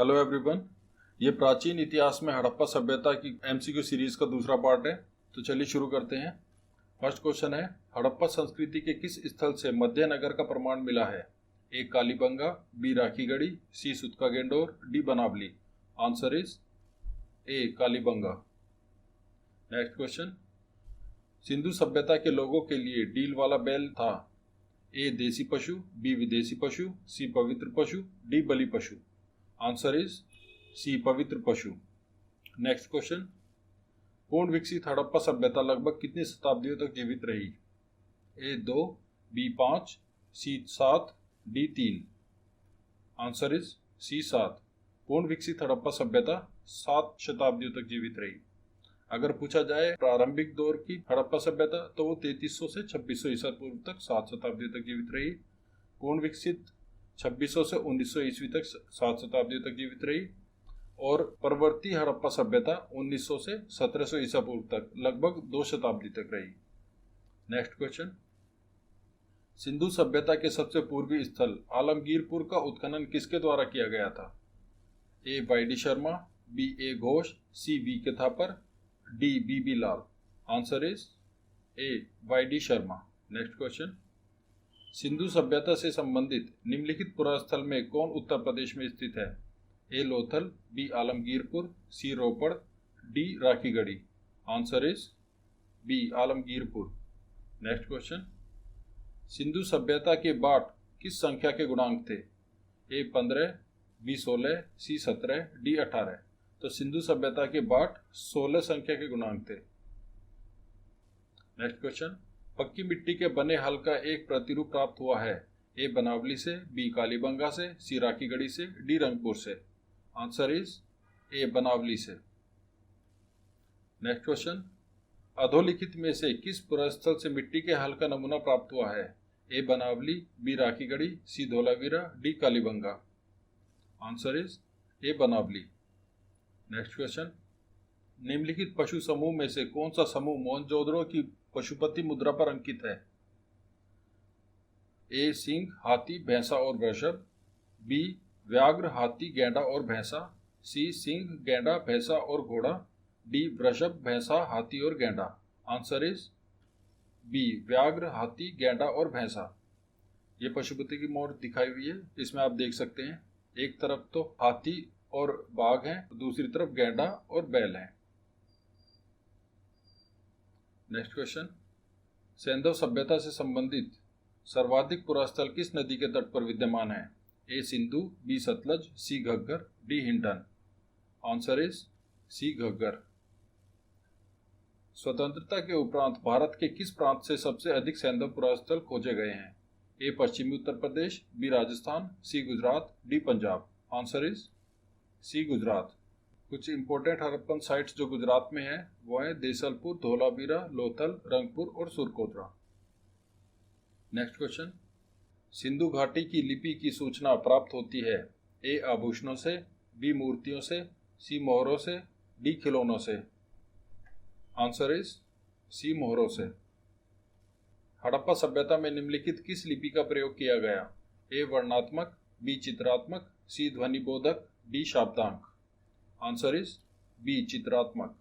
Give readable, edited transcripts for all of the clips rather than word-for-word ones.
Hello everyone, ये प्राचीन इतिहास में हड़प्पा सभ्यता की एमसीक्यू सीरीज का दूसरा पार्ट है। तो चलिए शुरू करते हैं। फर्स्ट क्वेश्चन है, हड़प्पा संस्कृति के किस स्थल से मध्य नगर का प्रमाण मिला है? A Kalibanga, B Rakhigarhi, C Sutkagen Dor, D Banawali. Answer is A Kalibanga. Next question, Sindhu सभ्यता के लोगों के लिए डील वाला बैल था? ए देसी पशु, बी विदेशी पशु, सी पवित्र पशु, डी बलि पशु। आंसर इज सी पवित्र पशु। नेक्स्ट क्वेश्चन, पूर्ण विकसित हड़प्पा सभ्यता लगभग कितनी शताब्दियों तक जीवित रही? A 2, B 5, C 7, D 3। Answer is C 7। पूर्ण विकसित हड़प्पा सभ्यता 7 शताब्दियों तक जीवित रही। अगर पूछा जाए प्रारंभिक दौर की हड़प्पा सभ्यता तो वो 3300 से 2600 ईसा पूर्व तक 7 शताब्दियों तक जीवित रही। पूर्ण विकसित 2600 से 1900 ईस्वी तक 7 शताब्दियों तक जीवित रही। और परवर्ती हड़प्पा सभ्यता 1900 से 1700 ईसा पूर्व तक लगभग 2 शताब्दी तक रही। नेक्स्ट क्वेश्चन, सिंधु सभ्यता के सबसे पूर्वी स्थल आलमगीरपुर का उत्खनन किसके द्वारा किया गया था? A Y D Sharma, B A Ghosh, C V K Thapar, D B B Lal. Answer is A Y D Sharma. Next question, Sindhu सभ्यता से संबंधित निम्नलिखित पुरास्थल में कौन उत्तर प्रदेश में स्थित है? A Lothal, B Alamgirpur, C Ropar, D Rakhigarhi. Answer is B Alamgirpur. Next question, Sindhu सभ्यता के बाट किस संख्या के गुणांक थे? A 15, B 16, C 17, D 18। तो सिंधु सभ्यता के बाट 16 संख्या के गुणांक थे। नेक्स्ट क्वेश्चन, पक्की मिट्टी के बने हल का एक प्रतिरूप प्राप्त हुआ है? ए बनावली से, बी कालीबंगा से, सी राखीगढ़ी से, डी रंगपुर से। आंसर इज ए बनावली से। नेक्स्ट क्वेश्चन, अधोलिखित में से किस पुरास्थल से मिट्टी के हल का नमूना प्राप्त हुआ है? A Banawali, B Rakhigarhi, C Dholavira, D Kalibanga. Answer is A Banawali. Next question, निम्नलिखित पशु समूह में से कौन सा समूह मोहनजोदड़ो की पशुपति मुद्रा पर अंकित है? ए सिंह, हाथी, भैंसा और वृषभ, बी व्याघ्र, हाथी, गैंडा और भैंसा, सी सिंह, गैंडा, भैंसा और घोड़ा, डी वृषभ, भैंसा, हाथी और गैंडा। आंसर इज बी व्याघ्र, हाथी, गैंडा और भैंसा। ये पशुपति की मोहर दिखाई हुई है। इसमें आप देख सकते हैं एक तरफ तो हाथी और बाघ हैं, दूसरी तरफ गैंडा और बैल हैं। नेक्स्ट क्वेश्चन, सैंधव सभ्यता से संबंधित सर्वाधिक पुरास्थल किस नदी के तट पर विद्यमान है? A Sindhu, B Sutlej, C Ghaggar, D Hindon. Answer is C Ghaggar. स्वतंत्रता के उपरांत भारत के किस प्रांत से सबसे अधिक सैंधव पुरास्थल खोजे गए हैं? ए पश्चिमी Uttar Pradesh, B Rajasthan, C Gujarat, D Punjab. Answer is C Gujarat. कुछ इंपॉर्टेंट हड़प्पन साइट्स जो गुजरात में है वो है देसलपुर, धोलावीरा, लोथल, रंगपुर और सुरकोतरा। नेक्स्ट क्वेश्चन, सिंधु घाटी की लिपि की सूचना प्राप्त होती है? ए आभूषणों से, बी मूर्तियों से, सी मोहरों से, डी खिलौनों से। आंसर इज सी मोहरों से। हड़प्पा सभ्यता में निम्नलिखित किस लिपि का प्रयोग किया गया? ए वर्णात्मक, बी चित्रात्मक, सी ध्वनिबोधक, डी शाब्दांक। आंसर इज बी चित्रात्मक।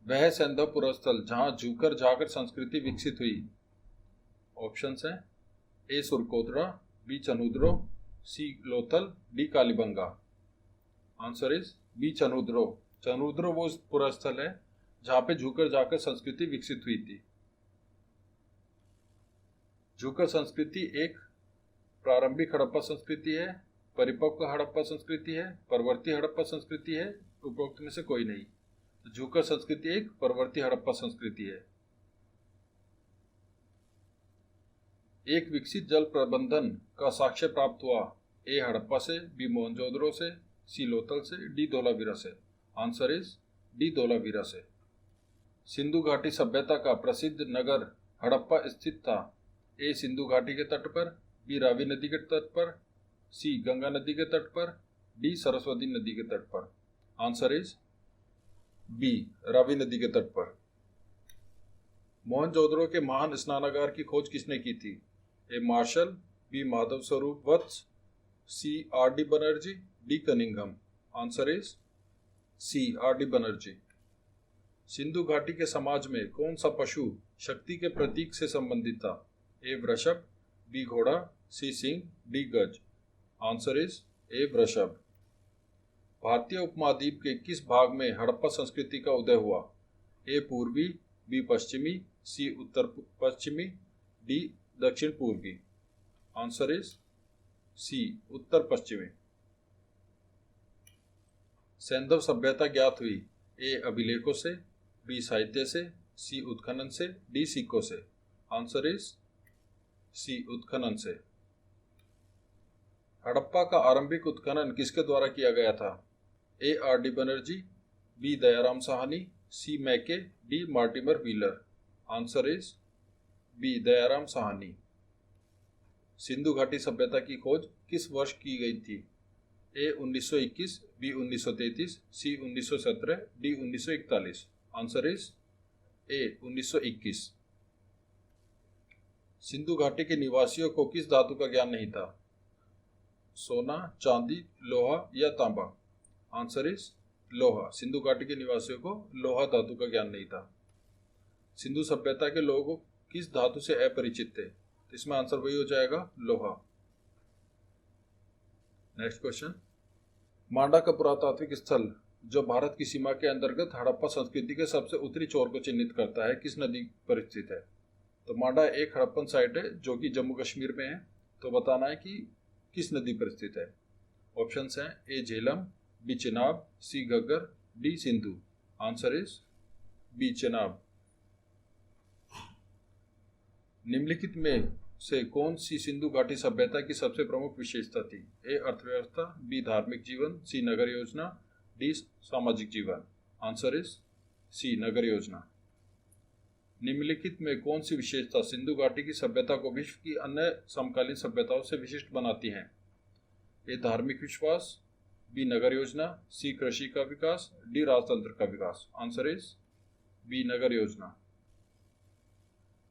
वह सैंधव पुरास्थल जहां झुककर जाकर संस्कृति विकसित हुई। ऑप्शंस हैं A Surkotada, B Chanhudaro, C Lothal, D Kalibanga. Answer is B Chanhudaro. Chanhudaro वो पुरास्थल है जहां पे झुककर जाकर संस्कृति विकसित हुई थी। झुककर संस्कृति एक प्रारंभिक हड़प्पा संस्कृति है, परिपक्व हड़प्पा संस्कृति है, परवर्ती हड़प्पा संस्कृति है, उपरोक्त में से कोई नहीं। तो झुककर संस्कृति एक परवर्ती हड़प्पा संस्कृति है। एक विकसित जल प्रबंधन का साक्ष्य प्राप्त हुआ? ए हड़प्पा से, बी मोहनजोदड़ो से, सी लोथल से, डी धोलावीरा से। आंसर इज डी धोलावीरा से। सिंधु घाटी सभ्यता का प्रसिद्ध नगर हड़प्पा स्थित था? ए सिंधु घाटी के तट पर, बी रावी नदी के तट पर, सी गंगा नदी के तट पर, डी सरस्वती नदी के तट पर। आंसर इज बी रावी नदी के तट पर। मोहनजोदड़ो के महान स्नानागार की खोज किसने की थी? ए martial, B Madhav Swarup Vats, C R D Banerjee, D Cunningham. Answer is C R D Banerjee. Sindhu घाटी के समाज में कौन सा पशु शक्ति के प्रतीक से संबंधित था? ए वृषभ, बी घोड़ा, सी सिंह, डी गज। आंसर इज ए वृषभ। भारतीय उपमहाद्वीप के किस भाग में हड़प्पा संस्कृति का उदय हुआ? ए पूर्वी, बी पश्चिमी, सी उत्तर पश्चिमी, डी दक्षिण पूर्वी। आंसर इज सी उत्तर पश्चिमी। सैंधव सभ्यता ज्ञात हुई? ए अभिलेखों से, बी साहित्य से, सी उत्खनन से, डी सिक्कों से। आंसर इज सी उत्खनन से। हड़प्पा का आरंभिक उत्खनन किसके द्वारा किया गया था? A R D Banerjee, B Dayaram Sahni, C Mackay, D Mortimer Wheeler. Answer is B Dayaram Sahni. Sindhu घाटी सभ्यता की खोज किस वर्ष की गई थी? A 1921, B 1933, C 1917, D 1941। Answer is A 1921। Sindhu घाटी के निवासियों को किस धातु का ज्ञान नहीं था? सोना, चांदी, लोहा या तांबा। आंसर इज लोहा। सिंधु घाटी के निवासियों को लोहा धातु का ज्ञान नहीं था। सिंधु सभ्यता के लोग किस धातु से अपरिचित थे? इसमें आंसर वही हो जाएगा, लोहा। नेक्स्ट क्वेश्चन, मांडा का पुरातात्विक स्थल जो भारत की सीमा के अंतर्गत हड़प्पा संस्कृति के सबसे उत्तरी छोर को चिन्हित करता है, किस नदी पर स्थित है? तो मांडा एक हड़प्पन साइट है जो कि जम्मू कश्मीर में है। तो बताना है कि किस नदी पर स्थित है। ऑप्शंस हैं A Jhelum, B Chenab, C Ghaggar, D Sindhu. Answer is B Chenab. निम्नलिखित में से कौन सी सिंधु घाटी सभ्यता की सबसे प्रमुख विशेषता थी? ए अर्थव्यवस्था, बी धार्मिक जीवन, सी नगर योजना, डी सामाजिक जीवन। आंसर इज सी नगर योजना। निम्नलिखित में कौन सी विशेषता सिंधु घाटी की सभ्यता को विश्व की अन्य समकालीन सभ्यताओं से विशिष्ट बनाती हैं? ए धार्मिक विश्वास, बी नगर योजना, सी कृषि का विकास, डी राजतंत्र का विकास। आंसर इज बी नगर योजना।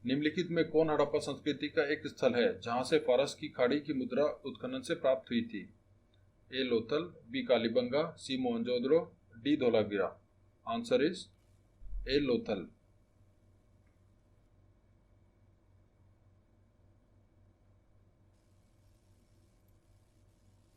निम्नलिखित में कौन हड़प्पा संस्कृति का एक स्थल है जहां से फारस की खाड़ी की मुद्रा उत्खनन से प्राप्त हुई थी? A Lothal, B Kalibanga, C Mohenjodaro, D Dholavira. Answer is A Lothal.